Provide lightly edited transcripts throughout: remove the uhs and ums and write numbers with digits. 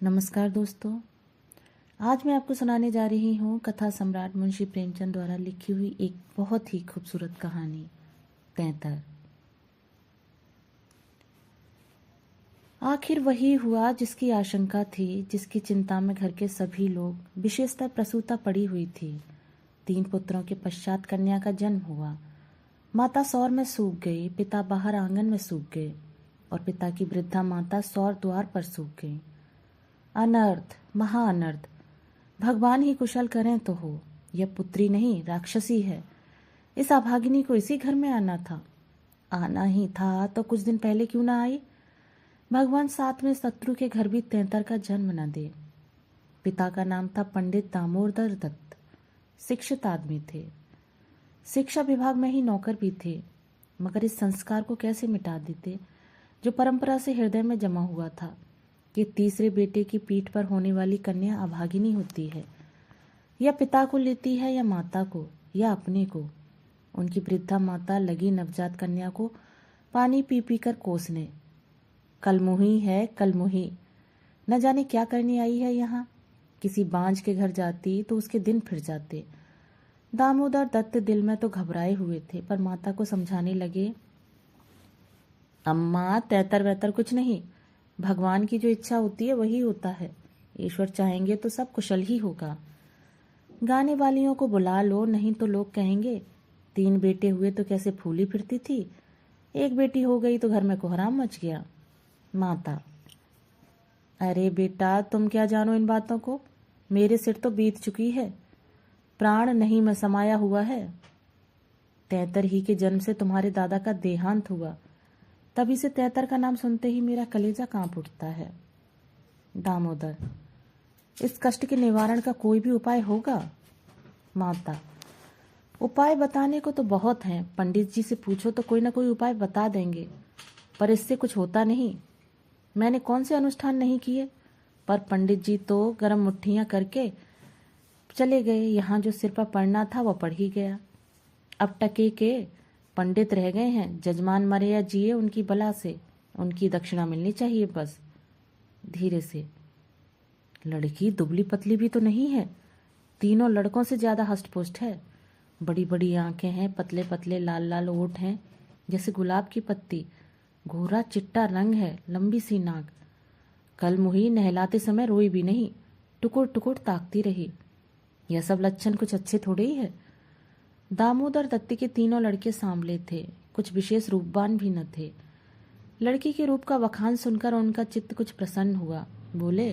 नमस्कार दोस्तों। आज मैं आपको सुनाने जा रही हूँ कथा सम्राट मुंशी प्रेमचंद द्वारा लिखी हुई एक बहुत ही खूबसूरत कहानी तैतर। आखिर वही हुआ जिसकी आशंका थी, जिसकी चिंता में घर के सभी लोग, विशेषतः प्रसूता पड़ी हुई थी। 3 पुत्रों के पश्चात कन्या का जन्म हुआ। माता सौर में सूख गई, पिता बाहर आंगन में सूख गए और पिता की वृद्धा माता सौर द्वार पर सूख गई। अनर्थ, महा अनर्थ। भगवान ही कुशल करें तो हो। यह पुत्री नहीं, राक्षसी है। इस अभागिनी को इसी घर में आना था। आना ही था तो कुछ दिन पहले क्यों ना आई। भगवान साथ में शत्रु के घर भी तैतर का जन्म न दे। पिता का नाम था पंडित दामोदर दत्त। शिक्षित आदमी थे, शिक्षा विभाग में ही नौकर भी थे, मगर इस संस्कार को कैसे मिटा देते जो परंपरा से हृदय में जमा हुआ था कि तीसरे बेटे की पीठ पर होने वाली कन्या अभागिनी होती है। या पिता को लेती है, या माता को, या अपने को। उनकी वृद्धा माता लगी नवजात कन्या को पानी पी पी कर कोसने। कलमुही है, कलमुही। न जाने क्या करने आई है यहाँ। किसी बांझ के घर जाती तो उसके दिन फिर जाते। दामोदर दत्त दिल में तो घबराए हुए थे, पर माता को समझाने लगे, अम्मा तैतर वैतर कुछ नहीं। भगवान की जो इच्छा होती है वही होता है। ईश्वर चाहेंगे तो सब कुशल ही होगा। गाने वालियों को बुला लो, नहीं तो लोग कहेंगे 3 बेटे हुए तो कैसे फूली फिरती थी, 1 बेटी हो गई तो घर में कोहराम मच गया। माता, अरे बेटा, तुम क्या जानो इन बातों को। मेरे सिर तो बीत चुकी है। प्राण नहीं में समाया हुआ है। तैतर ही के जन्म से तुम्हारे दादा का देहांत हुआ। तभी से तैतर का नाम सुनते ही मेरा कलेजा कांप उठता है। दामोदर, इस कष्ट के निवारण का कोई भी उपाय होगा। माता, उपाय बताने को तो बहुत हैं। पंडित जी से पूछो तो कोई ना कोई उपाय बता देंगे, पर इससे कुछ होता नहीं। मैंने कौन से अनुष्ठान नहीं किए, पर पंडित जी तो गरम मुट्ठियां करके चले गए। यहाँ जो सिर पर पड़ना था वह पड़ ही गया। अब टके के पंडित रह गए हैं। जजमान मरे या जिए, उनकी बला से उनकी दक्षिणा मिलनी चाहिए बस। धीरे से, लड़की दुबली पतली भी तो नहीं है। तीनों लड़कों से ज्यादा हष्टपुष्ट है। बड़ी बड़ी आंखें हैं, पतले पतले लाल लाल ओठ हैं जैसे गुलाब की पत्ती। घोरा चिट्टा रंग है, लंबी सी नाक। कल मुही नहलाते समय रोई भी नहीं, टुकुर टुकुर ताकती रही। यह सब लक्षण कुछ अच्छे थोड़े ही है। दामोदर दत्त के तीनों लड़के सांवले थे, कुछ विशेष रूपवान भी न थे। लड़की के रूप का बखान सुनकर उनका चित्त कुछ प्रसन्न हुआ। बोले,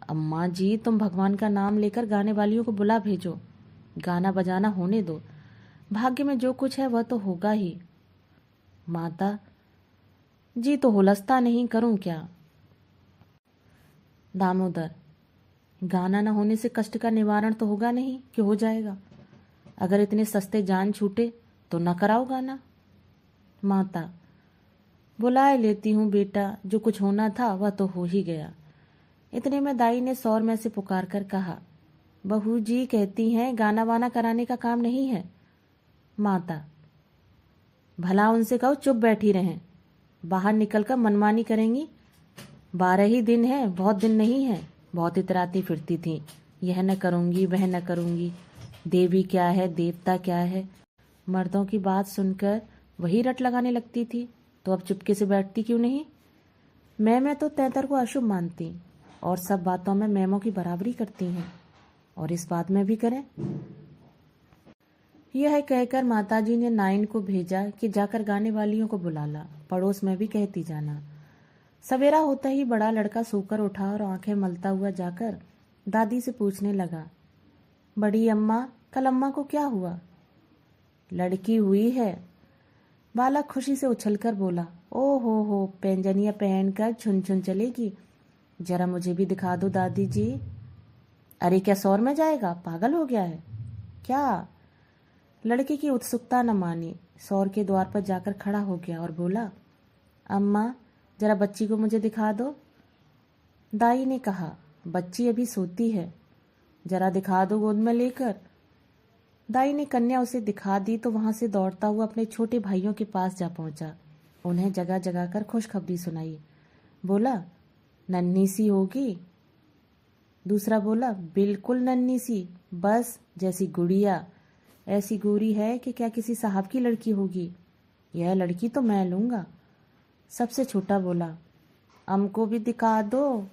अम्मा जी, तुम भगवान का नाम लेकर गाने वालियों को बुला भेजो। गाना बजाना होने दो। भाग्य में जो कुछ है वह तो होगा ही। माता, जी तो हुलसता नहीं, करूं क्या। दामोदर, गाना न होने से कष्ट का निवारण तो होगा नहीं कि हो जाएगा। अगर इतने सस्ते जान छूटे तो न कराओ गाना। माता, बुलाए लेती हूँ बेटा, जो कुछ होना था वह तो हो ही गया। इतने में दाई ने सौर में से पुकार कर कहा, बहू जी कहती हैं गाना वाना कराने का काम नहीं है। माता, भला उनसे कहो चुप बैठी रहें। बाहर निकलकर मनमानी करेंगी। 12 ही दिन है, बहुत दिन नहीं है। बहुत इतराती फिरती थी, यह न करूंगी वह न करूंगी। देवी क्या है, देवता क्या है। मर्दों की बात सुनकर वही रट लगाने लगती थी, तो अब चुपके से बैठती क्यों नहीं। मैं तो तैतर को अशुभ मानती और सब बातों में मैमों की बराबरी करती हैं, और इस बात में भी करें। यह कहकर माताजी ने नाइन को भेजा कि जाकर गाने वालियों को बुला ला, पड़ोस में भी कहती जाना। सवेरा होता ही बड़ा लड़का सोकर उठा और आंखें मलता हुआ जाकर दादी से पूछने लगा, बड़ी अम्मा, कल अम्मा को क्या हुआ। लड़की हुई है। बालक खुशी से उछलकर बोला, ओ हो, पैंजनिया पहनकर छुन छुन चलेगी। जरा मुझे भी दिखा दो दादी जी। अरे क्या सौर में जाएगा, पागल हो गया है क्या। लड़के की उत्सुकता न मानी, सौर के द्वार पर जाकर खड़ा हो गया और बोला, अम्मा जरा बच्ची को मुझे दिखा दो। दाई ने कहा, बच्ची अभी सोती है, जरा दिखा दो गोद में लेकर। दाई ने कन्या उसे दिखा दी तो वहां से दौड़ता हुआ अपने छोटे भाइयों के पास जा पहुंचा। उन्हें जगह जगह कर खुशखबरी सुनाई। बोला, नन्ही सी होगी, दूसरा बोला, बिल्कुल नन्ही सी, बस जैसी गुड़िया, ऐसी गोरी है कि क्या किसी साहब की लड़की होगी। यह लड़की तो मैं लूँगा। सबसे छोटा बोला, हमको भी दिखा दो।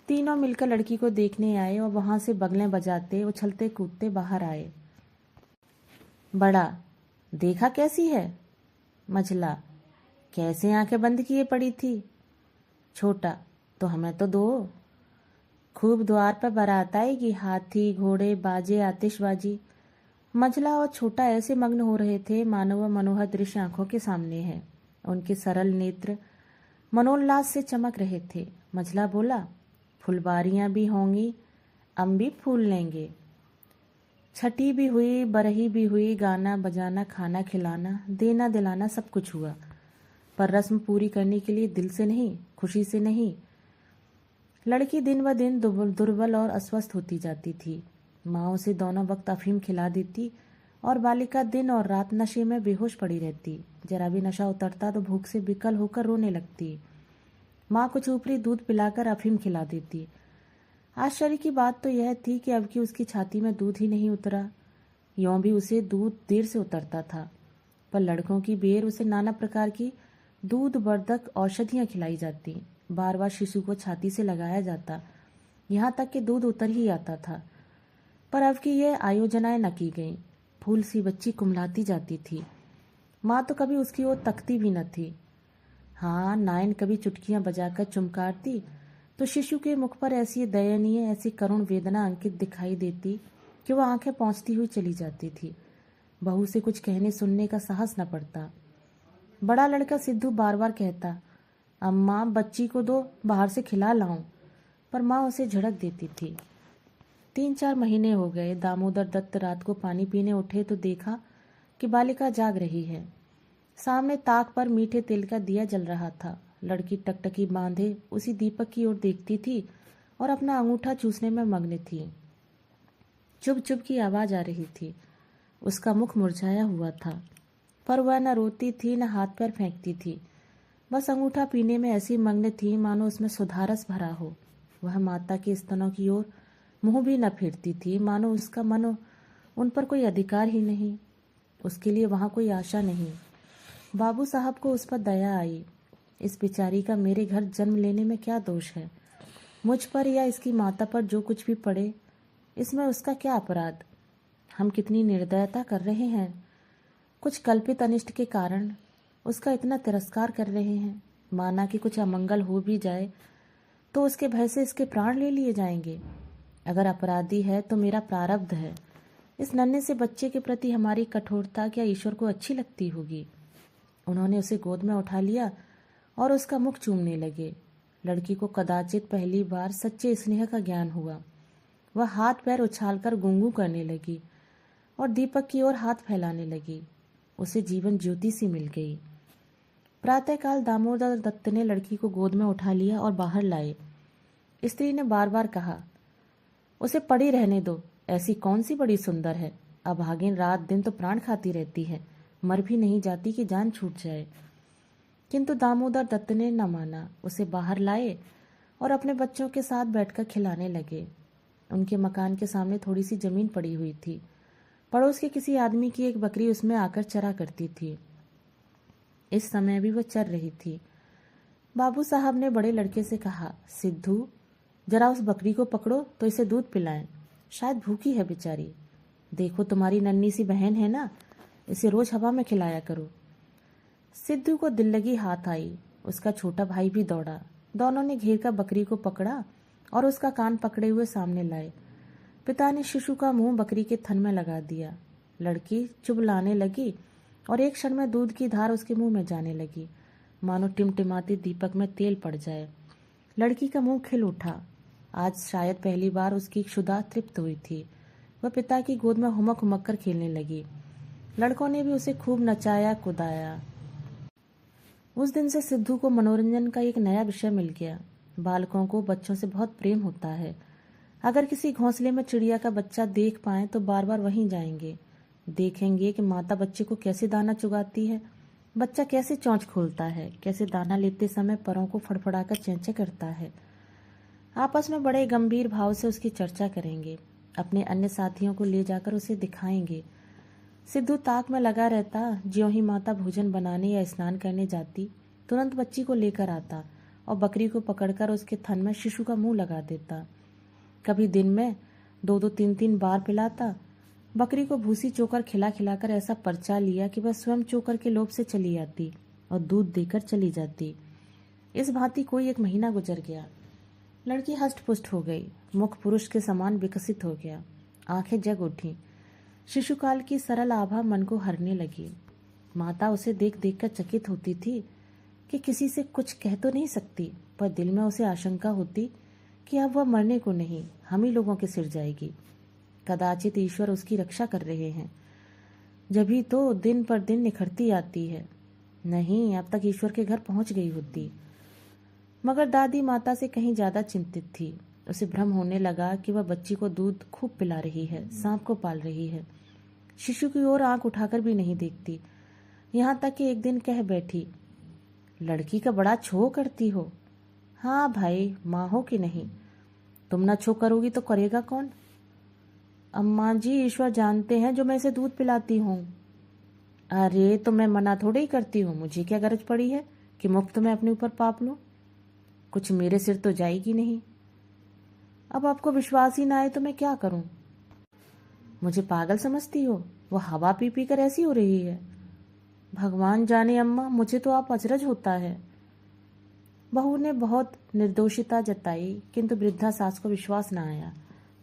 तीनों मिलकर लड़की को देखने आए और वहां से बगलें बजाते उछलते कूदते बाहर आए। बड़ा, देखा कैसी है? मझला, कैसे आंखें बंद किए पड़ी थी। छोटा, तो हमें तो दो। खूब द्वार पर बारात आएगी, हाथी घोड़े बाजे आतिशबाजी। मझला और छोटा ऐसे मग्न हो रहे थे मानो वह मनोहर दृश्य आंखों के सामने है। उनके सरल नेत्र मनोल्लास से चमक रहे थे। मझला बोला, फुलबारियां भी होंगी, हम भी फूल लेंगे। छठी भी हुई, बरही भी हुई, गाना बजाना खाना खिलाना देना दिलाना सब कुछ हुआ, पर रस्म पूरी करने के लिए दिल से नहीं, खुशी से नहीं। लड़की दिन ब दिन दुर्बल और अस्वस्थ होती जाती थी। माँ उसे दोनों वक्त अफीम खिला देती और बालिका दिन और रात नशे में बेहोश पड़ी रहती। जरा भी नशा उतरता तो भूख से विकल होकर रोने लगती। माँ कुछ ऊपरी दूध पिलाकर अफीम खिला देती। आश्चर्य की बात तो यह थी कि अब की उसकी छाती में दूध ही नहीं उतरा। यों भी उसे दूध देर से उतरता था, पर लड़कों की बेर उसे नाना प्रकार की दूध वर्धक औषधियां खिलाई जाती। बार बार शिशु को छाती से लगाया जाता, यहाँ तक कि दूध उतर ही आता था। पर अब की यह आयोजनाएं न की गईं। फूल सी बच्ची कुमलाती जाती थी। माँ तो कभी उसकी ओर तकती भी न थी। हाँ, नायन कभी चुटकियां बजाकर चुमकारती तो शिशु के मुख पर ऐसी दयनीय, ऐसी करुण वेदना अंकित दिखाई देती कि वह आंखें पहुंचती हुई चली जाती थी। बहू से कुछ कहने सुनने का साहस न पड़ता। बड़ा लड़का सिद्धू बार बार कहता, अम्मा बच्ची को दो, बाहर से खिला लाऊं, पर माँ उसे झड़क देती थी। 3-4 महीने हो गए। दामोदर दत्त रात को पानी पीने उठे तो देखा कि बालिका जाग रही है। सामने ताक पर मीठे तेल का दिया जल रहा था। लड़की टकटकी बांधे उसी दीपक की ओर देखती थी और अपना अंगूठा चूसने में मग्न थी। चुभ चुभ की आवाज आ रही थी। उसका मुख मुरझाया हुआ था, पर वह न रोती थी न हाथ पैर फेंकती थी। बस अंगूठा पीने में ऐसी मग्न थी मानो उसमें सुधारस भरा हो। वह माता के स्तनों की ओर मुंह भी न फेरती थी, मानो उसका मन उन पर कोई अधिकार ही नहीं। उसके लिए वहां कोई आशा नहीं। बाबू साहब को उस पर दया आई। इस बेचारी का मेरे घर जन्म लेने में क्या दोष है? मुझ पर या इसकी माता पर जो कुछ भी पड़े, इसमें उसका क्या अपराध? हम कितनी निर्दयता कर रहे हैं। कुछ कल्पित अनिष्ट के कारण उसका इतना तिरस्कार कर रहे हैं। माना कि कुछ अमंगल हो भी जाए तो उसके भय से इसके प्राण ले लिए जाएंगे। अगर अपराधी है तो मेरा प्रारब्ध है। इस नन्हे से बच्चे के प्रति हमारी कठोरता क्या ईश्वर को अच्छी लगती होगी? उन्होंने उसे गोद में उठा लिया और उसका मुख चूमने लगे। लड़की को कदाचित पहली बार सच्चे स्नेह का ज्ञान हुआ। वह हाथ पैर उछालकर गुंगू करने लगी और दीपक की ओर हाथ फैलाने लगी। उसे जीवन ज्योति सी मिल गई। प्रातःकाल दामोदर दत्त ने लड़की को गोद में उठा लिया और बाहर लाए। स्त्री ने बार बार कहा, उसे पड़ी रहने दो, ऐसी कौन सी बड़ी सुंदर है। अभागिन रात दिन तो प्राण खाती रहती है, मर भी नहीं जाती कि जान छूट जाए। किंतु दामोदर दत्त ने न माना। उसे बाहर लाए और अपने बच्चों के साथ बैठकर खिलाने लगे। उनके मकान के सामने थोड़ी सी जमीन पड़ी हुई थी। पड़ोस के किसी आदमी की एक बकरी उसमें आकर चरा करती थी। इस समय भी वह चर रही थी। बाबू साहब ने बड़े लड़के से कहा, सिद्धू, जरा उस बकरी को पकड़ो तो इसे दूध पिलाएं, शायद भूखी है बेचारी। देखो तुम्हारी नन्ही सी बहन है ना, इसे रोज हवा में खिलाया करो। सिद्धू को दिल लगी हाथ आई। उसका छोटा भाई भी दौड़ा। दोनों ने घेर कर बकरी को पकड़ा और उसका कान पकड़े हुए सामने लाए। पिता ने शिशु का मुंह बकरी के थन में लगा दिया। लड़की चुबलाने लगी और एक क्षण में दूध की धार उसके मुंह में जाने लगी, मानो टिमटिमाती दीपक में तेल पड़ जाए। लड़की का मुंह खिल उठा। आज शायद पहली बार उसकी क्षुधा तृप्त हुई थी। वह पिता की गोद में हुमक हुमक कर खेलने लगी। लड़कों ने भी उसे खूब नचाया कुदाया। उस दिन से सिद्धू को मनोरंजन का एक नया विषय मिल गया। बालकों को बच्चों से बहुत प्रेम होता है। अगर किसी घोंसले में चिड़िया का बच्चा देख पाए तो बार बार वहीं जाएंगे। देखेंगे कि माता बच्चे को कैसे दाना चुगाती है, बच्चा कैसे चोंच खोलता है, कैसे दाना लेते समय परों को फड़फड़ाकर चेंचे करता है। आपस में बड़े गंभीर भाव से उसकी चर्चा करेंगे। अपने अन्य साथियों को ले जाकर उसे दिखाएंगे। सिद्धू ताक में लगा रहता। ज्यों ही माता भोजन बनाने या स्नान करने जाती, तुरंत बच्ची को लेकर आता और बकरी को पकड़कर उसके थन में शिशु का मुंह लगा देता। कभी दिन में 2-2, 3-3 बार पिलाता। बकरी को भूसी चोकर खिला खिलाकर ऐसा परचा लिया कि वह स्वयं चोकर के लोभ से चली आती और दूध देकर चली जाती। इस भांति कोई 1 महीना गुजर गया। लड़की हष्ट-पुष्ट हो गई, मुख पुरुष के समान विकसित हो गया, आंखें जग उठी। शिशुकाल की सरल आभा मन को हरने लगी। माता उसे देख देख कर चकित होती थी कि किसी से कुछ कह तो नहीं सकती, पर दिल में उसे आशंका होती कि अब वह मरने को नहीं, हम ही लोगों के सिर जाएगी। कदाचित ईश्वर उसकी रक्षा कर रहे हैं, जभी तो दिन पर दिन निखरती आती है। नहीं, अब तक ईश्वर के घर पहुंच गई होती। मगर दादी माता से कहीं ज्यादा चिंतित थी। उसे भ्रम होने लगा कि वह बच्ची को दूध खूब पिला रही है, सांप को पाल रही है। शिशु की ओर आंख उठाकर भी नहीं देखती। यहाँ तक कि एक दिन कह बैठी, लड़की का बड़ा छो करती हो। हाँ भाई, माँ हो कि नहीं, तुम ना छो करोगी तो करेगा कौन? अम्मा जी, ईश्वर जानते हैं जो मैं इसे दूध पिलाती हूँ। अरे तो मैं मना थोड़ी ही करती हूँ, मुझे क्या गरज पड़ी है कि मुफ्त में अपने ऊपर पाप लूं? कुछ मेरे सिर तो जाएगी नहीं। अब आपको विश्वास ही ना आए तो मैं क्या करूं? मुझे पागल समझती हो? वो हवा पी पी कर ऐसी हो रही है। भगवान जाने अम्मा, मुझे तो आप अचरज होता है। बहू ने बहुत निर्दोषिता जताई, किंतु वृद्धा सास को विश्वास न आया।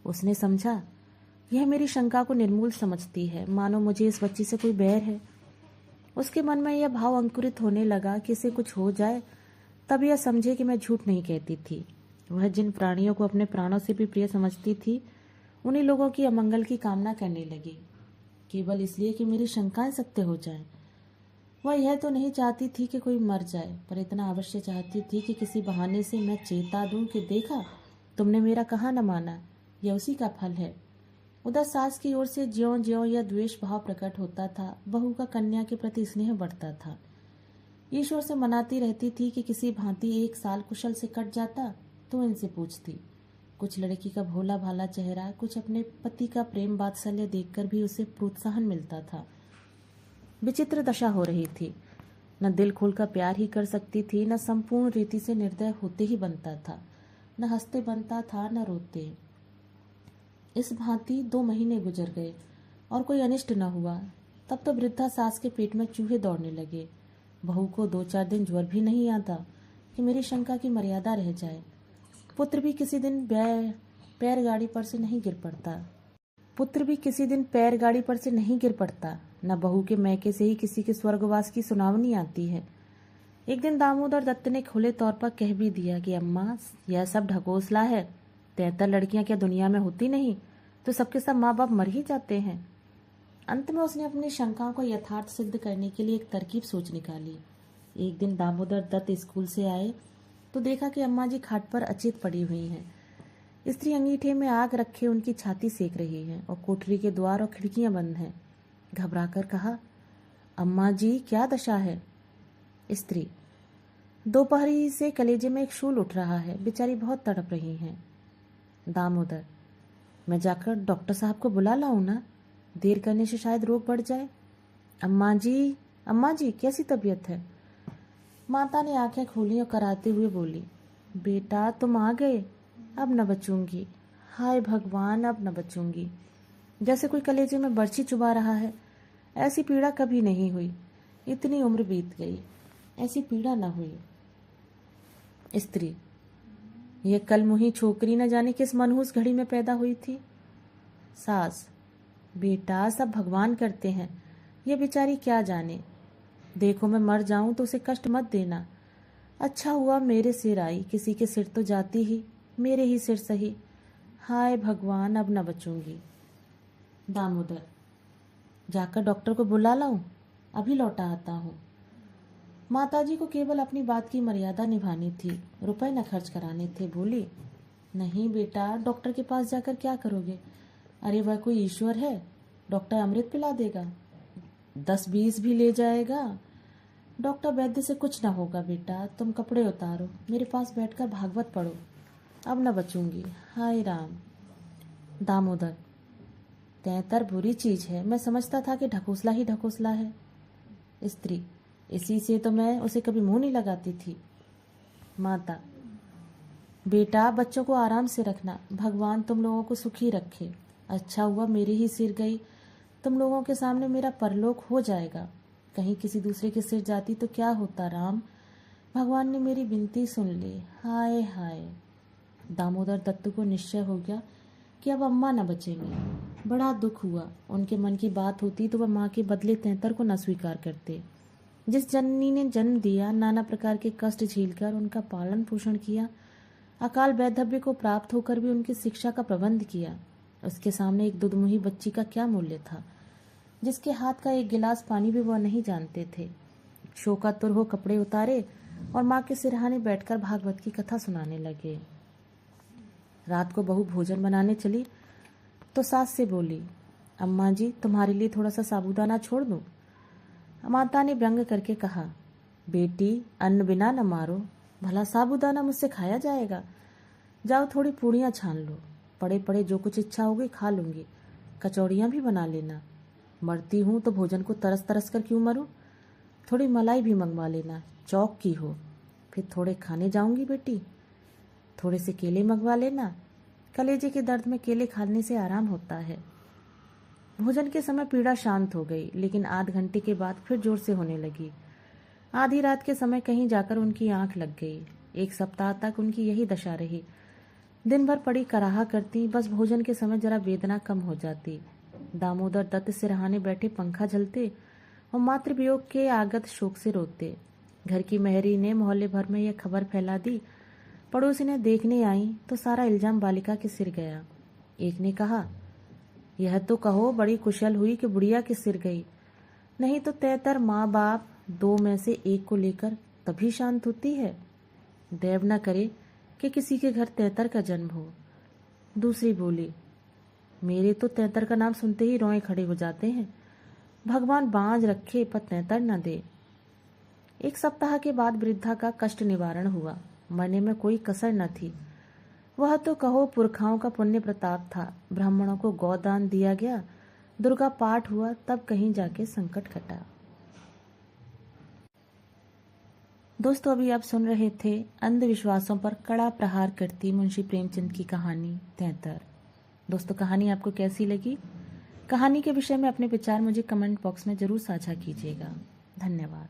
उसने समझा, यह मेरी शंका को निर्मूल समझती है, मानो मुझे इस बच्ची से कोई बैर है। उसके मन में यह भाव अंकुरित होने लगा कि इसे कुछ हो जाए तब यह समझे कि मैं झूठ नहीं कहती थी। वह जिन प्राणियों को अपने प्राणों से भी प्रिय समझती थी, उन्हीं लोगों की अमंगल की कामना करने लगी, केवल इसलिए कि मेरी शंकाएं सत्य हो जाएं। वह यह तो नहीं चाहती थी कि कोई मर जाए, पर इतना अवश्य चाहती थी कि किसी बहाने से मैं चेता दूं कि देखा, तुमने मेरा कहा न माना, यह उसी का फल है। उधर सास की ओर से ज्यों ज्यों यह द्वेष भाव प्रकट होता था, बहू का कन्या के प्रति स्नेह बढ़ता था। ईश्वर से मनाती रहती थी कि किसी भांति 1 साल कुशल से कट जाता तो इनसे पूछती। कुछ लड़की का भोला भाला चेहरा, कुछ अपने पति का प्रेम वात्सल्य देखकर भी उसे प्रोत्साहन मिलता था। विचित्र दशा हो रही थी। न दिल खोलकर प्यार ही कर सकती थी, न संपूर्ण रीति से निर्दय होते ही बनता था, न हंसते बनता था, न रोते। इस भांति 2 महीने गुजर गए और कोई अनिष्ट न हुआ। तब तो वृद्धा सास के पेट में चूहे दौड़ने लगे। बहू को 2-4 दिन ज्वर भी नहीं आता कि मेरी शंका की मर्यादा रह जाए। पुत्र भी किसी दिन पैर गाड़ी पर से नहीं गिर पड़ता। न बहू के मैके से ही किसी के स्वर्गवास की सुनावनी आती है। एक दिन दामोदर दत्त ने खुले तौर पर कह भी दिया कि अम्मा, यह सब ढकोसला है। 73 लड़कियां क्या दुनिया में होती नहीं, तो सबके सब माँ बाप मर ही जाते हैं। अंत में उसने अपनी शंकाओं को यथार्थ सिद्ध करने के लिए एक तरकीब सोच निकाली। एक दिन दामोदर दत्त स्कूल से आए तो देखा कि अम्मा जी खाट पर अचेत पड़ी हुई हैं। स्त्री अंगीठे में आग रखे उनकी छाती सेक रही है और कोठरी के द्वार और खिड़कियां बंद हैं। घबराकर कहा, अम्मा जी, क्या दशा है? स्त्री, दोपहरी से कलेजे में एक शूल उठ रहा है, बेचारी बहुत तड़प रही हैं। दामोदर, मैं जाकर डॉक्टर साहब को बुला लाऊं ना? देर करने से शायद रोग बढ़ जाए। अम्मा जी, कैसी तबीयत है? माता ने आंखें खोली और कराते हुए बोली, बेटा तुम आ गए, अब न बचूंगी। हाय भगवान, अब न बचूंगी। जैसे कोई कलेजे में बर्छी चुभा रहा है। ऐसी पीड़ा कभी नहीं हुई, इतनी उम्र बीत गई, ऐसी पीड़ा न हुई। स्त्री, यह कलमुही छोकरी न जाने किस मनहूस घड़ी में पैदा हुई थी। सास, बेटा सब भगवान करते हैं, ये बेचारी क्या जाने। देखो मैं मर जाऊं तो उसे कष्ट मत देना। अच्छा हुआ मेरे सिर आई, किसी के सिर तो जाती ही, मेरे ही सिर सही। हाय भगवान, अब न बचूंगी। दामोदर, जाकर डॉक्टर को बुला लाऊं? अभी लौटा आता हूँ। माताजी को केवल अपनी बात की मर्यादा निभानी थी, रुपए न खर्च कराने थे। बोली, नहीं बेटा, डॉक्टर के पास जाकर क्या करोगे? अरे वह कोई ईश्वर है? डॉक्टर अमृत पिला देगा, 10-20 भी ले जाएगा। डॉक्टर वैद्य से कुछ ना होगा बेटा, तुम कपड़े उतारो, मेरे पास बैठकर भागवत पढ़ो। अब न बचूंगी। हाय राम। दामोदर, तैतर बुरी चीज है। मैं समझता था कि ढकोसला ही ढकोसला है। स्त्री, इसी से तो मैं उसे कभी मुंह नहीं लगाती थी। माता, बेटा बच्चों को आराम से रखना, भगवान तुम लोगों को सुखी रखे। अच्छा हुआ मेरे ही सिर गई, तुम लोगों के सामने मेरा परलोक हो जाएगा। कहीं किसी दूसरे के सिर जाती तो क्या होता राम। भगवान ने मेरी विनती सुन ली। हाय हाय। दामोदर दत्त को निश्चय हो गया कि अब अम्मा न बचेंगी। बड़ा दुख हुआ। उनके मन की बात होती तो वह माँ के बदले तैतर को न स्वीकार करते। जिस जननी ने जन्म दिया, नाना प्रकार के कष्ट झेलकर उनका पालन पोषण किया, अकाल वैधव्य को प्राप्त होकर भी उनकी शिक्षा का प्रबंध किया, उसके सामने एक दुधमुही बच्ची का क्या मूल्य था, जिसके हाथ का एक गिलास पानी भी वह नहीं जानते थे। शोकातुर हो कपड़े उतारे और माँ के सिरहाने बैठकर भागवत की कथा सुनाने लगे। रात को बहू भोजन बनाने चली तो सास से बोली, अम्मा जी तुम्हारे लिए थोड़ा सा साबूदाना छोड़ दूं? माता ने व्यंग करके कहा, बेटी अन्न बिना न मारो, भला साबूदाना मुझसे खाया जाएगा? जाओ थोड़ी पूड़ियाँ छान लो, पड़े पड़े जो कुछ इच्छा होगी खा लूंगी, कचौड़ियाँ भी बना लेना। मरती हूँ तो भोजन को तरस तरस कर क्यों मरूं? थोड़ी मलाई भी मंगवा लेना, चौक की हो। फिर थोड़े खाने जाऊंगी बेटी, थोड़े से केले मंगवा लेना, कलेजे के दर्द में केले खाने से आराम होता है। भोजन के समय पीड़ा शांत हो गई, लेकिन आध घंटे के बाद फिर जोर से होने लगी। आधी रात के समय कहीं जाकर उनकी आंख लग गई। एक सप्ताह तक उनकी यही दशा रही। दिन भर पड़ी कराहा करती, बस भोजन के समय जरा वेदना कम हो जाती। दामोदर दत्त सिरहाने बैठे पंखा झलते और मातृवियोग के आगत शोक से रोते। घर की मेहरी ने मोहल्ले भर में यह खबर फैला दी। पड़ोसी ने देखने आई तो सारा इल्जाम बालिका के सिर गया। एक ने कहा, यह तो कहो बड़ी कुशल हुई कि बुढ़िया के सिर गई, नहीं तो तैतर माँ बाप दो में से एक को लेकर तभी शांत होती है। देव न करे कि किसी के घर तैतर का जन्म हो। दूसरी बोली, मेरे तो तैतर का नाम सुनते ही रोए खड़े हो जाते हैं। भगवान बांझ रखे पर तैतर न दे। एक सप्ताह के बाद वृद्धा का कष्ट निवारण हुआ। मरने में कोई कसर न थी। वह तो कहो पुरखाओं का पुण्य प्रताप था। ब्राह्मणों को गौदान दिया गया, दुर्गा पाठ हुआ, तब कहीं जाके संकट कटा। दोस्तों, अभी आप सुन रहे थे अंधविश्वासों पर कड़ा प्रहार करती मुंशी प्रेमचंद की कहानी तैतर। दोस्तों, कहानी आपको कैसी लगी? कहानी के विषय में अपने विचार मुझे कमेंट बॉक्स में जरूर साझा कीजिएगा। धन्यवाद।